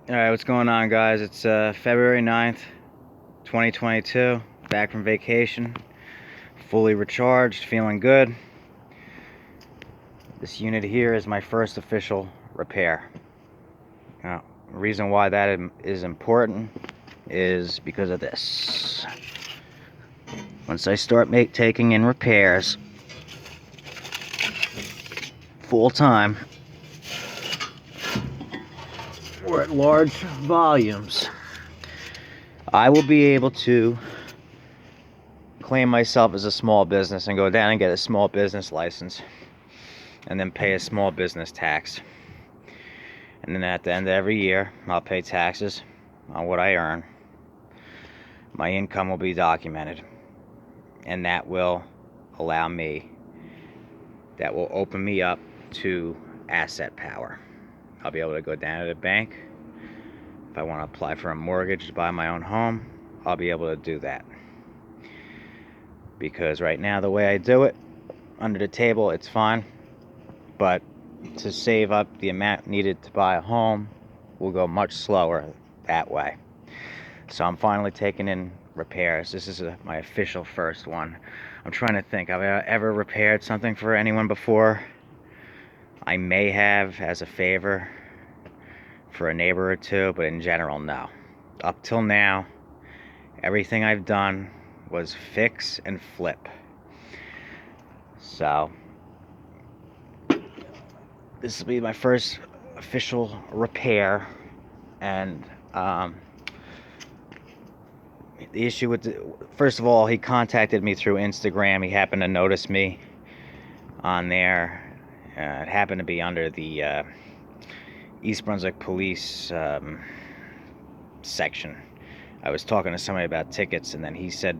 Alright, what's going on, guys? It's February 9th, 2022. Back from vacation. Fully recharged, feeling good. This unit here is my first official repair. Now, the reason why that is important is because of this. Once I start taking in repairs full time or at large volumes, I will be able to claim myself as a small business and go down and get a small business license and then pay a small business tax. And then at the end of every year, I'll pay taxes on what I earn. My income will be documented, and that will allow me, that will open me up to asset power. I'll be able to go down to the bank. If I want to apply for a mortgage to buy my own home, I'll be able to do that. Because right now, the way I do it, under the table, it's fine. But to save up the amount needed to buy a home will go much slower that way. So I'm finally taking in repairs. This is my official first one. I'm trying to think, have I ever repaired something for anyone before? I may have as a favor for a neighbor or two, but in general, no. Up till now, everything I've done was fix and flip. So this will be my first official repair, and the issue with first of all, he contacted me through Instagram. He happened to notice me on there. It happened to be under the East Brunswick Police section. I was talking to somebody about tickets, and then he said,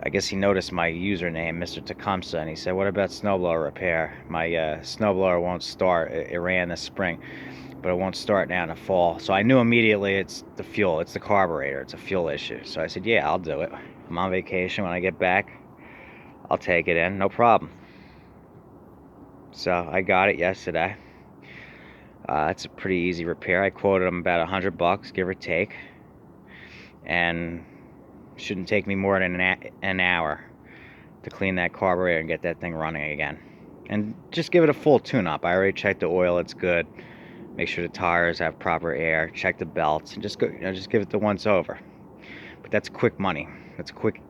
I guess he noticed my username, Mr. Tecumseh, and he said, what about snowblower repair? My snowblower won't start. It ran this spring, but it won't start now in the fall. So I knew immediately it's the fuel, it's the carburetor, it's a fuel issue. So I said, yeah, I'll do it. I'm on vacation. When I get back, I'll take it in, no problem. So I got it yesterday. It's a pretty easy repair. I quoted him about $100, give or take, and shouldn't take me more than an hour to clean that carburetor and get that thing running again. And just give it a full tune-up. I already checked the oil, it's good. Make sure the tires have proper air. Check the belts, and just go, just give it the once over. But that's quick money. That's quick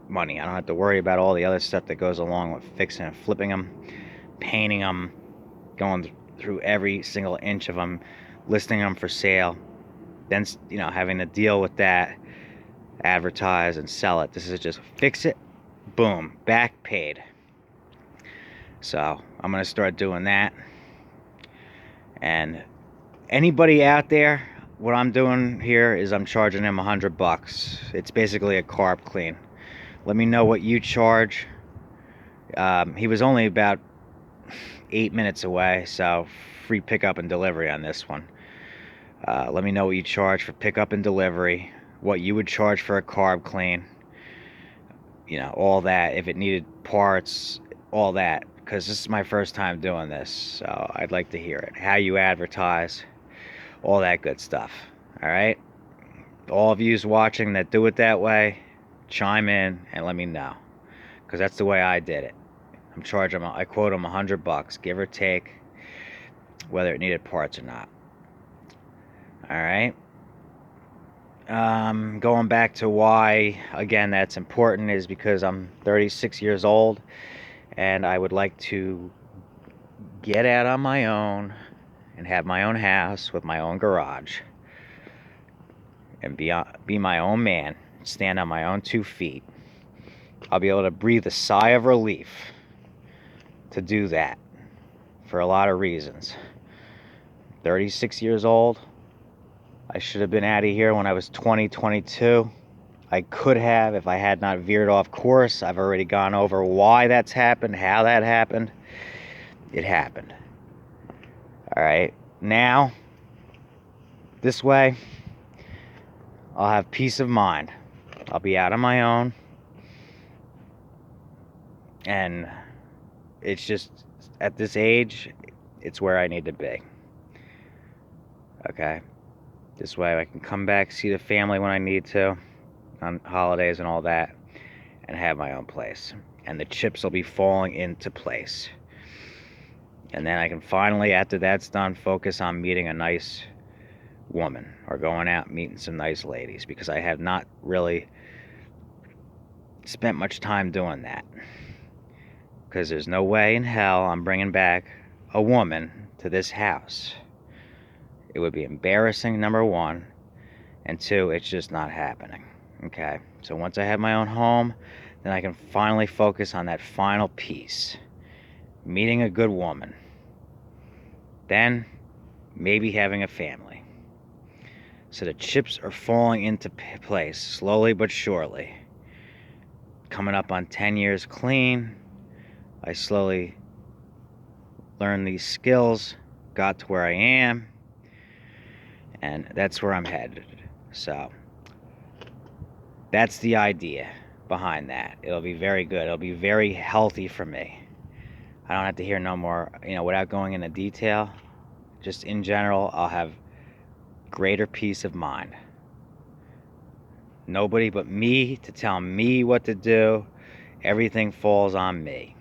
money. I don't have to worry about all the other stuff that goes along with fixing and flipping them, painting them, going through every single inch of them, listing them for sale, then having to deal with that, advertise and sell it. This is just fix it, boom, back paid. So I'm gonna start doing that. And anybody out there, what I'm doing here is I'm charging him $100. It's basically a carb clean. Let me know what you charge. He was only about 8 minutes away, so free pickup and delivery on this one. Let me know what you charge for pickup and delivery, what you would charge for a carb clean, all that, if it needed parts, all that, because this is my first time doing this, so I'd like to hear it, how you advertise, all that good stuff. All right, all of yous watching that do it that way, chime in and let me know, because that's the way I did it. I quote him $100, give or take, whether it needed parts or not. All right. Going back to why, again, that's important is because I'm 36 years old and I would like to get out on my own and have my own house with my own garage and be my own man, stand on my own 2 feet. I'll be able to breathe a sigh of relief to do that for a lot of reasons. 36 years old. I should have been out of here when I was 22. I could have if I had not veered off course. I've already gone over why that's happened, how that happened. It happened. All right. Now, this way, I'll have peace of mind. I'll be out on my own. And it's just, at this age, it's where I need to be. Okay. This way I can come back, see the family when I need to, on holidays and all that, and have my own place. And the chips will be falling into place. And then I can finally, after that's done, focus on meeting a nice woman or going out meeting some nice ladies, because I have not really spent much time doing that. Because there's no way in hell I'm bringing back a woman to this house. It would be embarrassing, number one, and two, it's just not happening. Okay, so once I have my own home, then I can finally focus on that final piece, meeting a good woman, then maybe having a family. So the chips are falling into place slowly but surely. Coming up on 10 years clean, I slowly learned these skills, got to where I am, and that's where I'm headed. So that's the idea behind that. It'll be very good. It'll be very healthy for me. I don't have to hear no more, without going into detail. Just in general, I'll have greater peace of mind. Nobody but me to tell me what to do. Everything falls on me.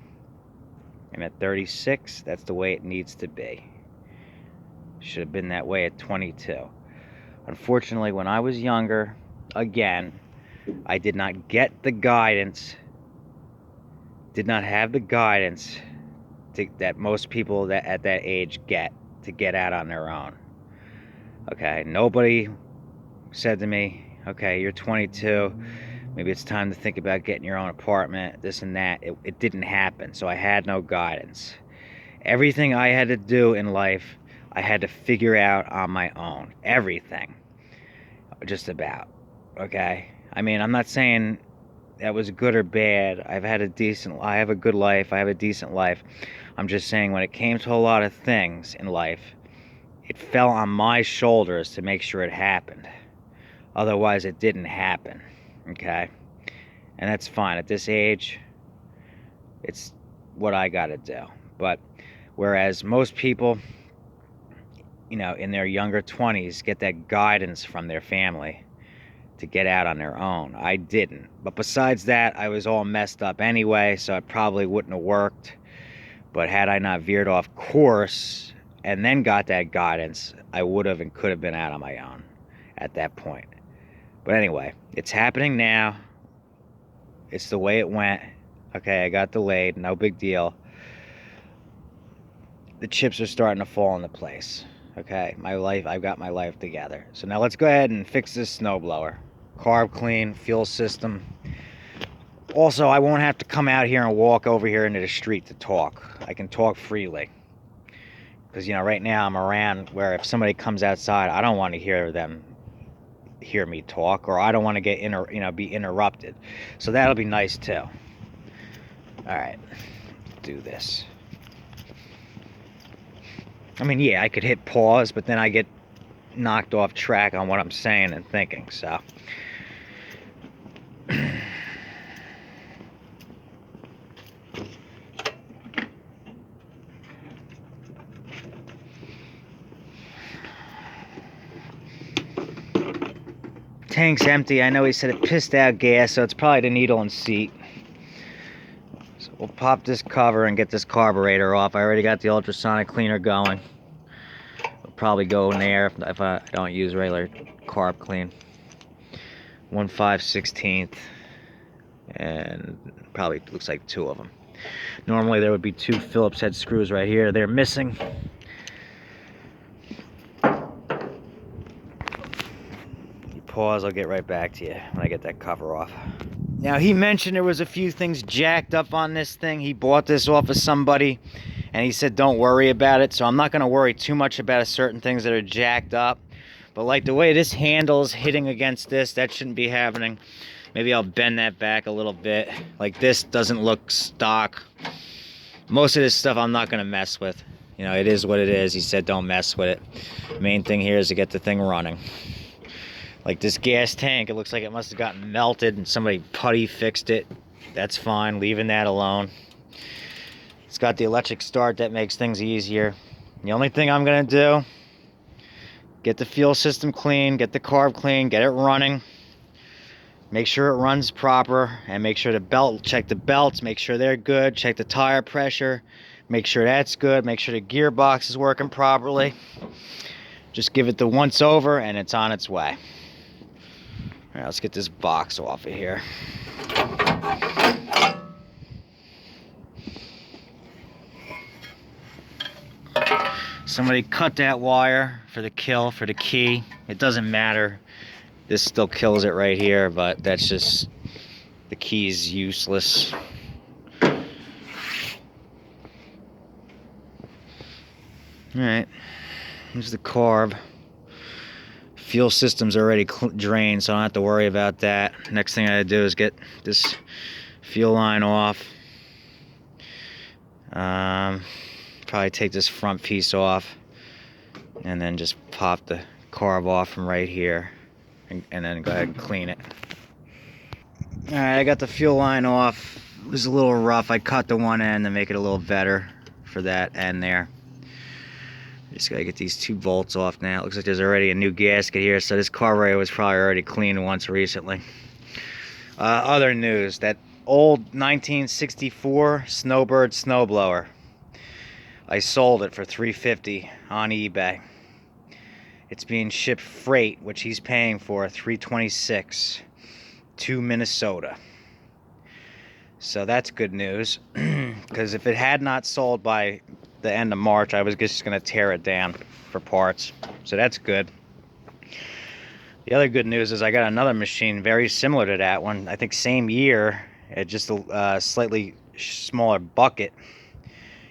And at 36, that's the way it needs to be. Should have been that way at 22. Unfortunately, when I was younger, again, I did not get the guidance, did not have the guidance that most people that at that age get to get out on their own. Okay, nobody said to me, okay, you're 22, maybe it's time to think about getting your own apartment, this and that. It didn't happen, so I had no guidance. Everything I had to do in life, I had to figure out on my own. Everything. Just about. Okay? I mean, I'm not saying that was good or bad. I have a good life. I have a decent life. I'm just saying when it came to a lot of things in life, it fell on my shoulders to make sure it happened. Otherwise, it didn't happen. Okay? And that's fine. At this age, it's what I got to do. But whereas most people, in their younger 20s, get that guidance from their family to get out on their own. I didn't. But besides that, I was all messed up anyway, so it probably wouldn't have worked. But had I not veered off course and then got that guidance, I would have and could have been out on my own at that point. But anyway, it's happening now. It's the way it went. Okay, I got delayed. No big deal. The chips are starting to fall into place. Okay, I've got my life together. So now let's go ahead and fix this snowblower. Carb clean, fuel system. Also, I won't have to come out here and walk over here into the street to talk. I can talk freely. Because, right now I'm around where if somebody comes outside, I don't want to hear me talk, or I don't want to be interrupted. So that'll be nice too. Alright, do this. I mean, yeah, I could hit pause, but then I get knocked off track on what I'm saying and thinking, so. Tank's empty. I know he said it pissed out gas, so it's probably the needle and seat. So we'll pop this cover and get this carburetor off. I already got the ultrasonic cleaner going. It'll probably go in there if I don't use regular carb clean. 1/5/16, and probably looks like 2 of them. Normally there would be 2 Phillips head screws right here. They're missing. You pause, I'll get right back to you when I get that cover off. Now, he mentioned there was a few things jacked up on this thing. He bought this off of somebody, and he said don't worry about it. So I'm not going to worry too much about certain things that are jacked up. But like the way this handle is hitting against this, that shouldn't be happening. Maybe I'll bend that back a little bit. Like this doesn't look stock. Most of this stuff I'm not going to mess with. It is what it is. He said don't mess with it. Main thing here is to get the thing running. Like this gas tank, it looks like it must have gotten melted and somebody putty fixed it. That's fine, leaving that alone. It's got the electric start that makes things easier. The only thing I'm gonna do Get the fuel system clean, get the carb clean, get it running. Make sure it runs proper, and make sure check the belts, make sure they're good, check the tire pressure, make sure that's good, make sure the gearbox is working properly. Just give it the once over and it's on its way. Alright, let's get this box off of here. Somebody cut that wire for the key. It doesn't matter. This still kills it right here, but that's just, the key's useless. Alright, here's the carb. Fuel system's already drained, so I don't have to worry about that. Next thing I gotta do is get this fuel line off. Probably take this front piece off, and then just pop the carb off from right here, and then go ahead and clean it. Alright, I got the fuel line off. It was a little rough. I cut the one end to make it a little better for that end there. Just gotta get these 2 bolts off now. It looks like there's already a new gasket here, so this carburetor was probably already cleaned once recently. Other news, that old 1964 Snowbird snowblower, I sold it for $350 on eBay. It's being shipped freight, which he's paying for $326 to Minnesota. So that's good news, because if it had not sold by the end of March, I was just going to tear it down for parts. So that's good. The other good news is I got another machine very similar to that one. I think same year, at just a slightly smaller bucket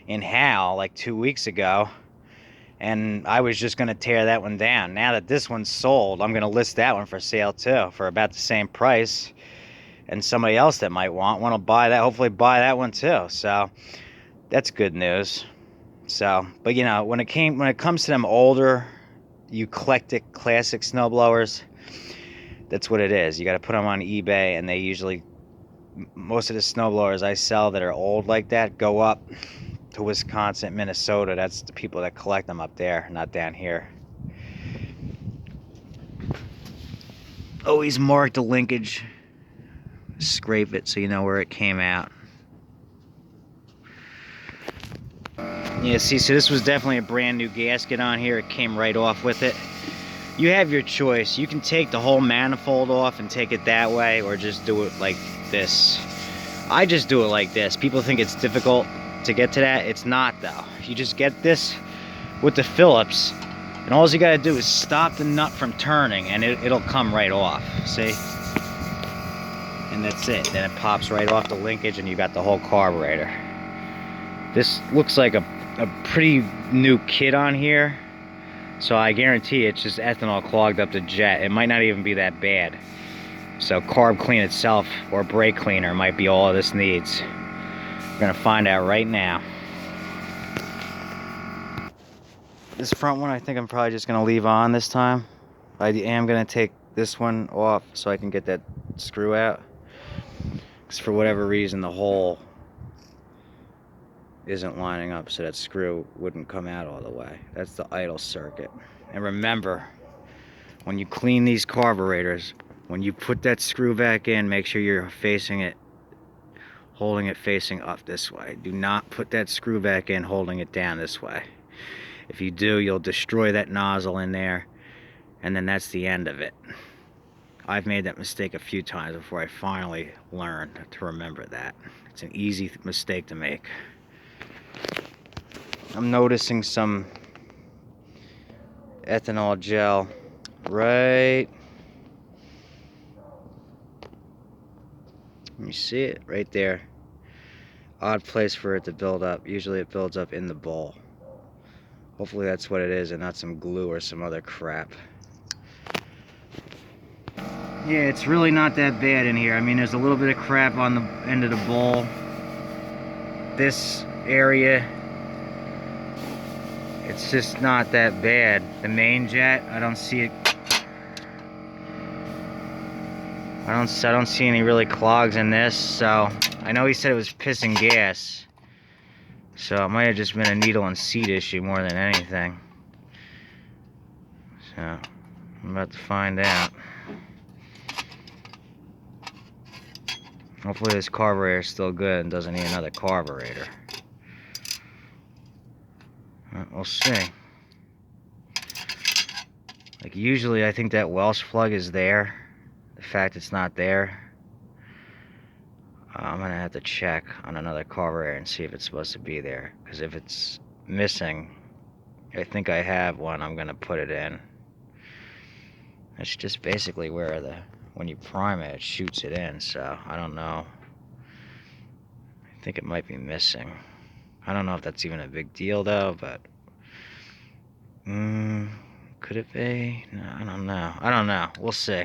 in Hal like 2 weeks ago. And I was just going to tear that one down. Now that this one's sold, I'm going to list that one for sale too, for about the same price. And somebody else that might want to buy that, hopefully buy that one too. So that's good news. So, but you know, when it comes to them older, eclectic, classic snowblowers, that's what it is. You got to put them on eBay, and they usually, most of the snowblowers I sell that are old like that go up to Wisconsin, Minnesota. That's the people that collect them up there, not down here. Always mark the linkage, scrape it so you know where it came out. Yeah, see, so this was definitely a brand new gasket on here. It came right off with it. You have your choice. You can take the whole manifold off and take it that way, or just do it like this. I just do it like this. People think it's difficult to get to that. It's not, though. You just get this with the Phillips, and all you gotta do is stop the nut from turning, and it'll come right off. See? And that's it. Then it pops right off the linkage, and you got the whole carburetor. This looks like a pretty new kit on here, so I guarantee it's just ethanol clogged up the jet. It might not even be that bad. So carb clean itself, or brake cleaner, might be all this needs. We're gonna find out right now. This front one I think I'm probably just gonna leave on this time. I am gonna take this one off so I can get that screw out, because for whatever reason the hole isn't lining up, so that screw wouldn't come out all the way. That's the idle circuit. And remember, when you clean these carburetors, when you put that screw back in, make sure you're facing it, holding it facing up this way. Do not put that screw back in holding it down this way. If you do, you'll destroy that nozzle in there, and then that's the end of it. I've made that mistake a few times before I finally learned to remember that. It's an easy mistake to make. I'm noticing some ethanol gel right, let me see it right there. Odd place for it to build up. Usually it builds up in the bowl. Hopefully that's what it is and not some glue or some other crap. Yeah, it's really not that bad in here. I mean, there's a little bit of crap on the end of the bowl. This area, it's just not that bad. The main jet, I don't see it. I don't see any really clogs in this. So I know he said it was pissing gas, so it might have just been a needle and seat issue more than anything. Yeah, I'm about to find out. Hopefully this carburetor is still good and doesn't need another carburetor. We'll see. Like usually I think that Welsh plug is there. The fact it's not there, I'm gonna have to check on another carburetor and see if it's supposed to be there. Because if it's missing, I think I have one, I'm gonna put it in. It's just basically where when you prime it, it shoots it in, so I don't know. I think it might be missing. I don't know if that's even a big deal though, but could it be? No, I don't know. I don't know. We'll see.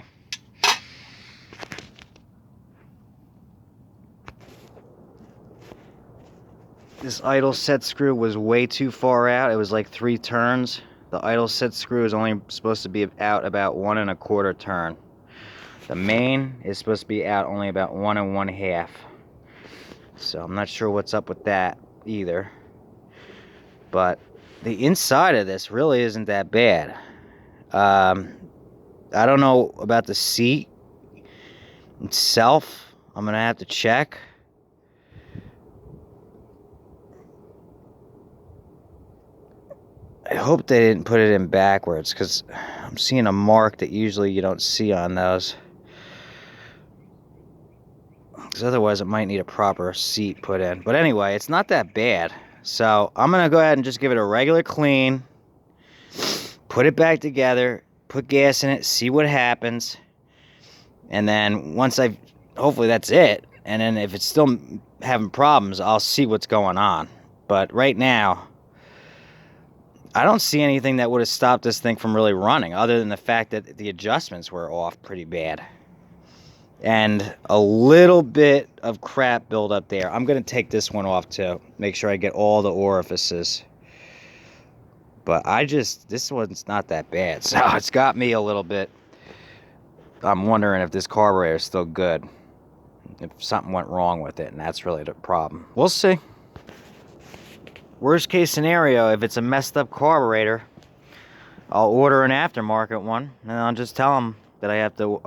This idle set screw was way too far out. It was like 3 turns. The idle set screw is only supposed to be out about 1 1/4 turn. The main is supposed to be out only about 1 1/2. So I'm not sure what's up with that either. But the inside of this really isn't that bad. I don't know about the seat itself. I'm gonna have to check. I hope they didn't put it in backwards, because I'm seeing a mark that usually you don't see on those. Because otherwise it might need a proper seat put in. But anyway, it's not that bad. So I'm going to go ahead and just give it a regular clean. Put it back together. Put gas in it. See what happens. And then once hopefully that's it. And then if it's still having problems, I'll see what's going on. But right now, I don't see anything that would have stopped this thing from really running, other than the fact that the adjustments were off pretty bad. And a little bit of crap build up there. I'm going to take this one off too. Make sure I get all the orifices. But this one's not that bad. So it's got me a little bit. I'm wondering if this carburetor is still good. If something went wrong with it, and that's really the problem. We'll see. Worst case scenario, if it's a messed up carburetor, I'll order an aftermarket one, and I'll just tell them that I have to,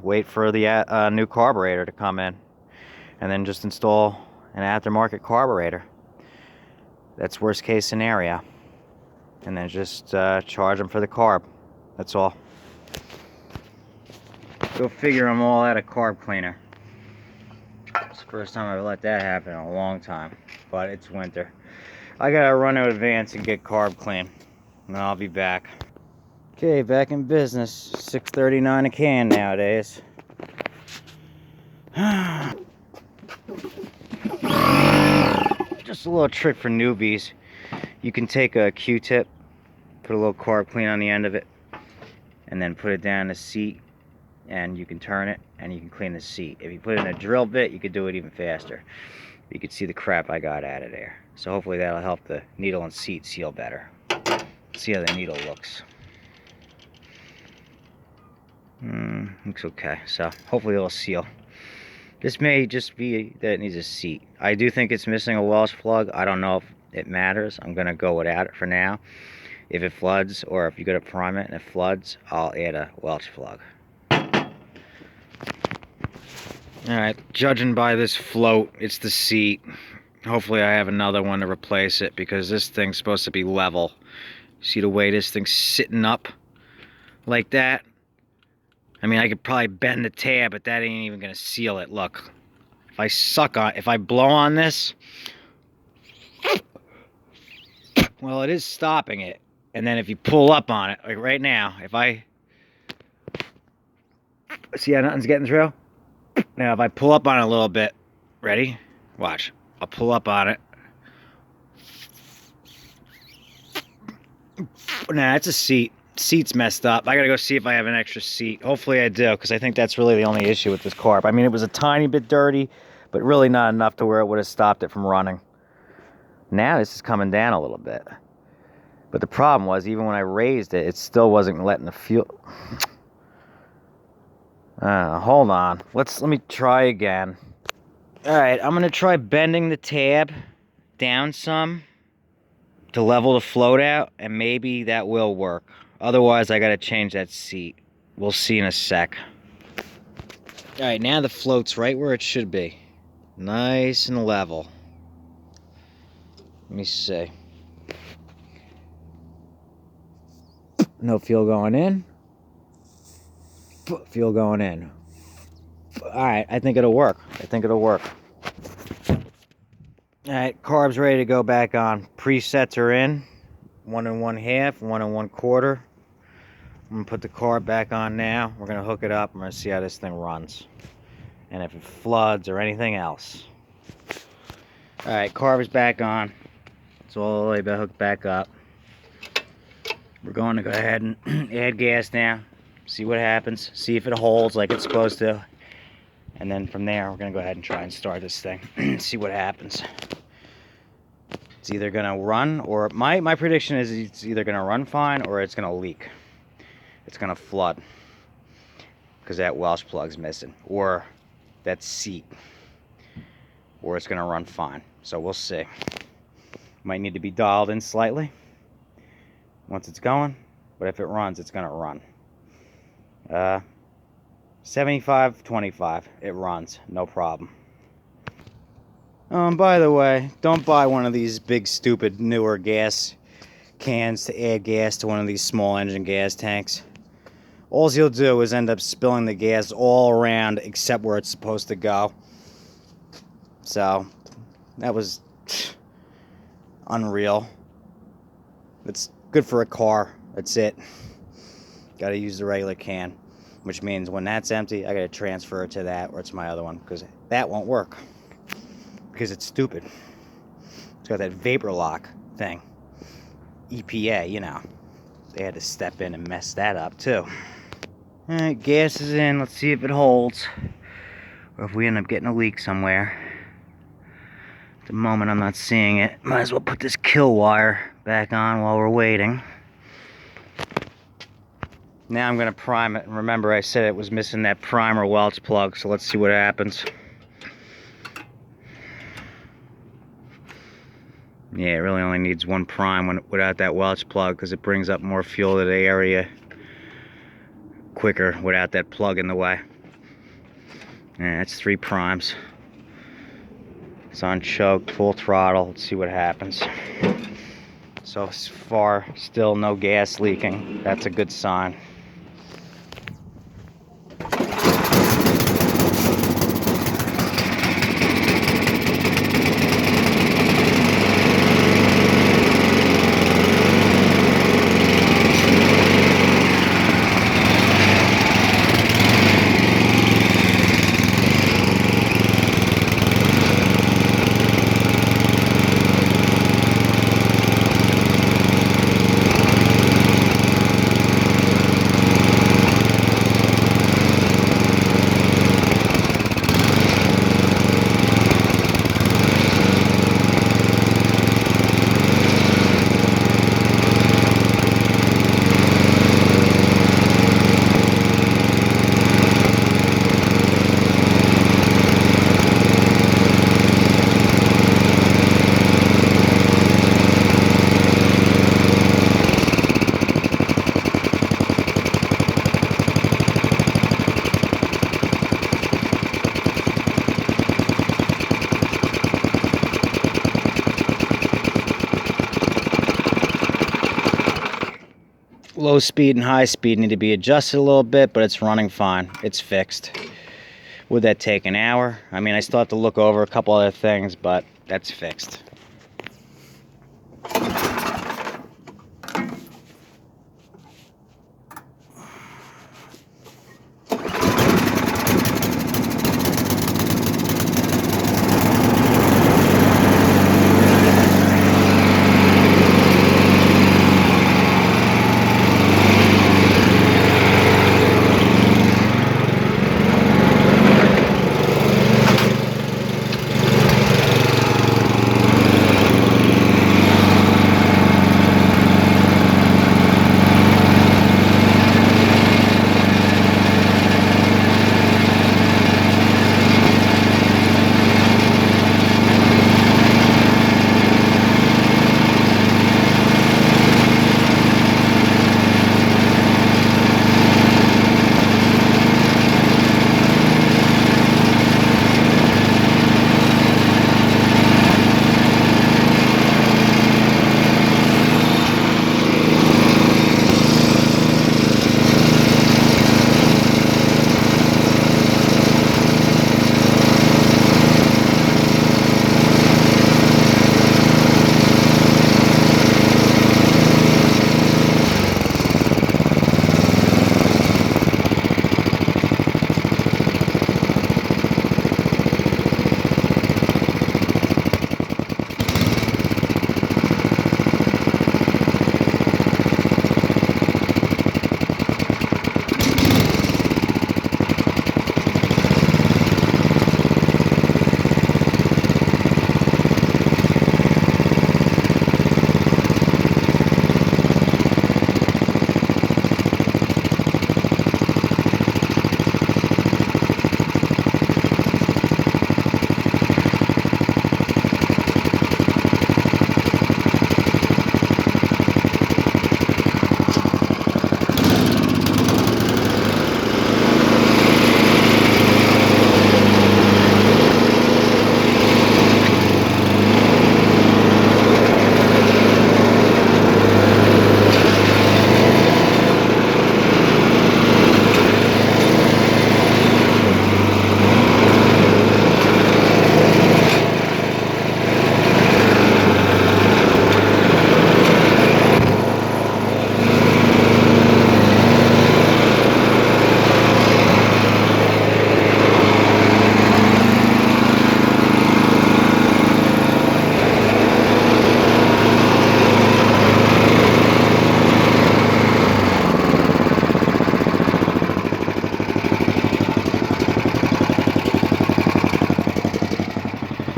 wait for the new carburetor to come in, and then just install an aftermarket carburetor. That's worst case scenario. And then just charge them for the carb. That's all. Go figure, I'm all out of carb cleaner. It's the first time I've let that happen in a long time, but it's winter. I gotta run to Advance and get carb clean, and I'll be back. Okay, back in business. $6.39 a can nowadays. Just a little trick for newbies. You can take a Q-tip, put a little carb clean on the end of it, and then put it down the seat, and you can turn it, and you can clean the seat. If you put it in a drill bit, you could do it even faster. You can see the crap I got out of there. So hopefully that'll help the needle and seat seal better. See how the needle looks. Looks okay. So hopefully it'll seal. This may just be that it needs a seat. I do think it's missing a Welsh plug. I don't know if it matters. I'm going to go without it for now. If it floods, or if you go to prime it and it floods, I'll add a Welsh plug. Alright, judging by this float, it's the seat. Hopefully I have another one to replace it, because this thing's supposed to be level. See the way this thing's sitting up like that? I mean, I could probably bend the tab, but that ain't even gonna seal it. Look, if I blow on this, well, it is stopping it. And then if you pull up on it, like right now, see how nothing's getting through? Now, if I pull up on it a little bit, ready? Watch. I'll pull up on it. Nah, it's a seat. Seat's messed up. I gotta go see if I have an extra seat. Hopefully I do, because I think that's really the only issue with this carb. I mean, it was a tiny bit dirty, but really not enough to where it would have stopped it from running. Now this is coming down a little bit. But the problem was, even when I raised it, it still wasn't letting the fuel... hold on. Let me try again. Alright, I'm gonna try bending the tab down some to level the float out, and maybe that will work. Otherwise, I gotta change that seat. We'll see in a sec. All right, now the float's right where it should be. Nice and level. Let me see. No fuel going in. Fuel going in. All right, I think it'll work. All right, carb's ready to go back on. Presets are in. 1 1/2, 1 1/4. I'm gonna put the carb back on now. We're gonna hook it up. I'm gonna see how this thing runs. And if it floods or anything else. All right, carb is back on. It's all the way hooked back up. We're going to go ahead and add gas now. See what happens. See if it holds like it's supposed to. And then from there, we're gonna go ahead and try and start this thing. See what happens. It's either gonna run, or my prediction is it's either gonna run fine or it's gonna leak. It's gonna flood because that Welsh plug's missing, or that seat, or it's gonna run fine. So we'll see. Might need to be dialed in slightly once it's going, but if it runs, it's gonna run. 75-25, it runs, no problem. By the way, don't buy one of these big stupid newer gas cans to add gas to one of these small engine gas tanks. All you'll do is end up spilling the gas all around except where it's supposed to go. So that was unreal. It's good for a car, that's it. Gotta use the regular can, which means when that's empty, I gotta transfer it to that, or it's my other one, because that won't work. Because it's stupid. It's got that vapor lock thing. EPA, you know. They had to step in and mess that up too. Alright, gas is in. Let's see if it holds. Or if we end up getting a leak somewhere. At the moment, I'm not seeing it. Might as well put this kill wire back on while we're waiting. Now I'm going to prime it. And remember, I said it was missing that primer Welch plug, so let's see what happens. Yeah, it really only needs one prime without that Welch plug, because it brings up more fuel to the area quicker without that plug in the way. Yeah, that's 3 primes. It's unchoked, full throttle. Let's see what happens. So far, still no gas leaking. That's a good sign. Low speed and high speed need to be adjusted a little bit, but it's running fine. It's fixed. Would that take an hour? I mean, I still have to look over a couple other things, but that's fixed.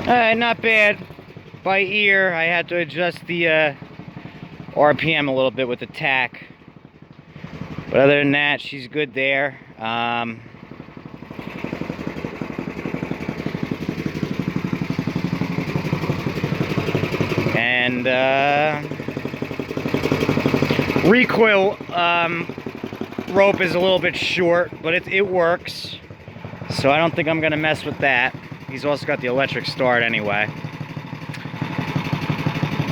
Not bad. By ear, I had to adjust the RPM a little bit with the tack. But other than that, she's good there. And recoil rope is a little bit short, but it works. So I don't think I'm gonna mess with that. He's also got the electric start anyway.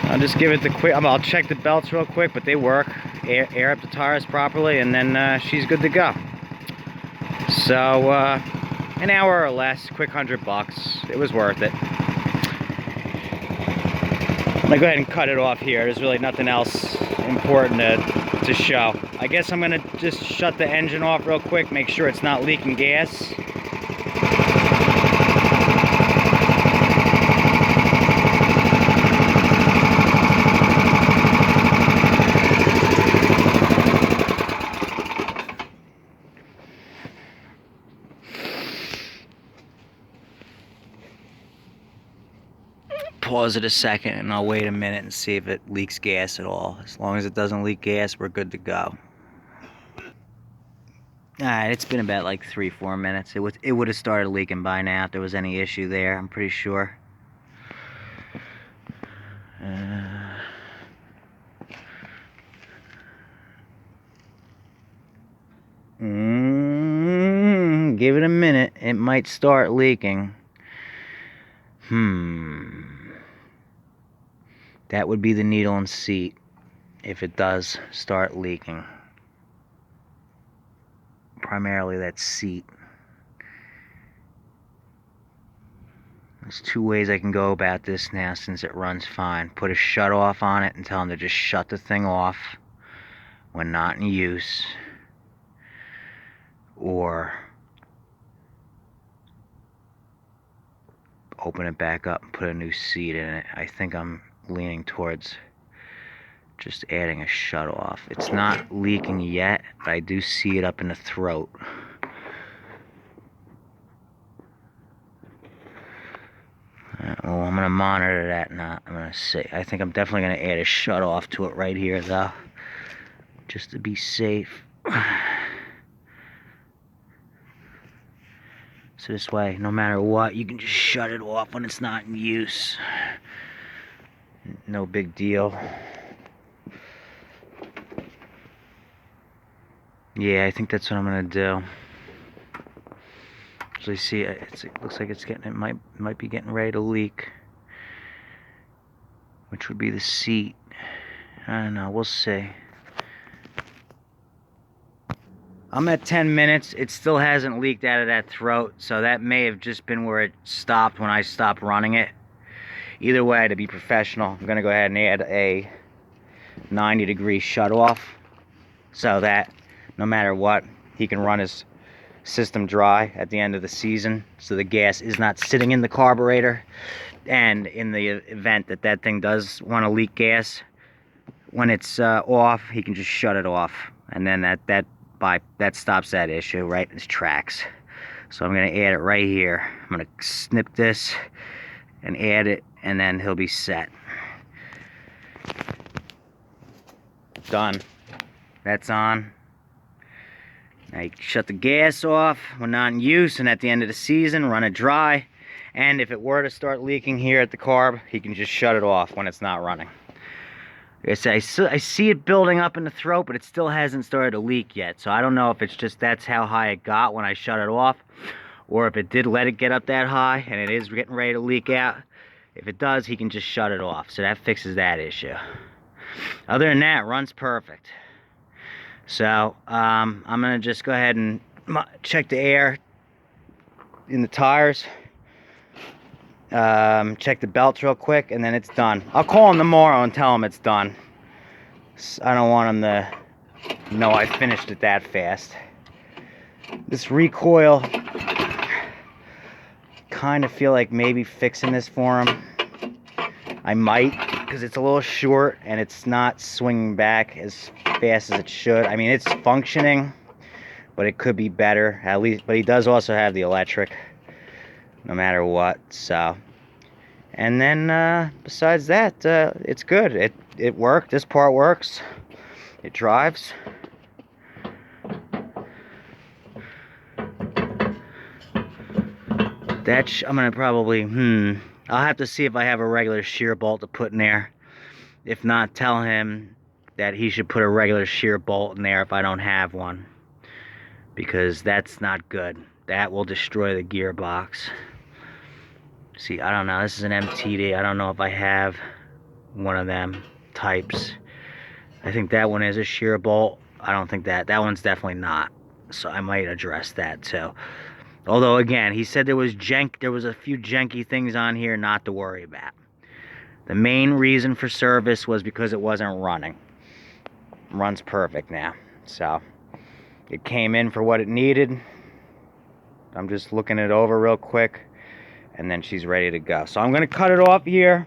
I'll just give it the quick, I'll check the belts real quick, but they work. Air up the tires properly, and then she's good to go. So an hour or less, quick $100. It was worth it. I'm gonna go ahead and cut it off here. There's really nothing else important to show. I guess I'm gonna just shut the engine off real quick, make sure it's not leaking gas. Pause it a second and I'll wait a minute and see if it leaks gas at all. As long as it doesn't leak gas, we're good to go. Alright, it's been about like 3-4 minutes. It would have started leaking by now if there was any issue there, I'm pretty sure. Give it a minute. It might start leaking. That would be the needle and seat if it does start leaking. Primarily that seat. There's two ways I can go about this now since it runs fine. Put a shut off on it and tell them to just shut the thing off when not in use. Or open it back up and put a new seat in it. I think I'm leaning towards just adding a shut off. It's not leaking yet, but I do see it up in the throat. Well, I'm gonna monitor that now. I'm gonna see. I think I'm definitely gonna add a shut off to it right here though, just to be safe. So this way, no matter what, you can just shut it off when it's not in use. No big deal. Yeah, I think that's what I'm gonna do. So you see, it looks like it's getting, it might be getting ready to leak, which would be the seat. I don't know. We'll see. I'm at 10 minutes. It still hasn't leaked out of that throat, so that may have just been where it stopped when I stopped running it. Either way, to be professional, I'm gonna go ahead and add a 90-degree shut off so that no matter what, he can run his system dry at the end of the season, so the gas is not sitting in the carburetor. And in the event that that thing does want to leak gas, when it's off, he can just shut it off, and then that stops that issue right in his tracks. So I'm gonna add it right here. I'm gonna snip this and add it, and then he'll be set. Done. That's on. Now you shut the gas off when not in use, and at the end of the season, run it dry. And if it were to start leaking here at the carb, he can just shut it off when it's not running. Like I say, I see it building up in the throat, but it still hasn't started to leak yet. So I don't know if it's just that's how high it got when I shut it off, or if it did let it get up that high and it is getting ready to leak out. If it does, he can just shut it off. So that fixes that issue. Other than that, runs perfect. So I'm gonna just go ahead and check the air in the tires, check the belts real quick, and then it's done. I'll call him tomorrow and tell him it's done. I don't want him to know I finished it that fast. This recoil, kind of feel like maybe fixing this for him. I might, because it's a little short and it's not swinging back as fast as it should. I mean, it's functioning, but it could be better, at least. But he does also have the electric, no matter what. So And then besides that, it's good. It worked. This part works. It drives. I'm gonna probably, I'll have to see if I have a regular shear bolt to put in there. If not, tell him that he should put a regular shear bolt in there if I don't have one, because that's not good. That will destroy the gearbox. See, I don't know. This is an MTD. I don't know if I have one of them types. I think that one is a shear bolt. I don't think that one's definitely not. So I might address that too. Although again, he said there was a few janky things on here not to worry about. The main reason for service was because it wasn't running. Runs perfect now. So it came in for what it needed. I'm just looking it over real quick, and then she's ready to go. So I'm gonna cut it off here.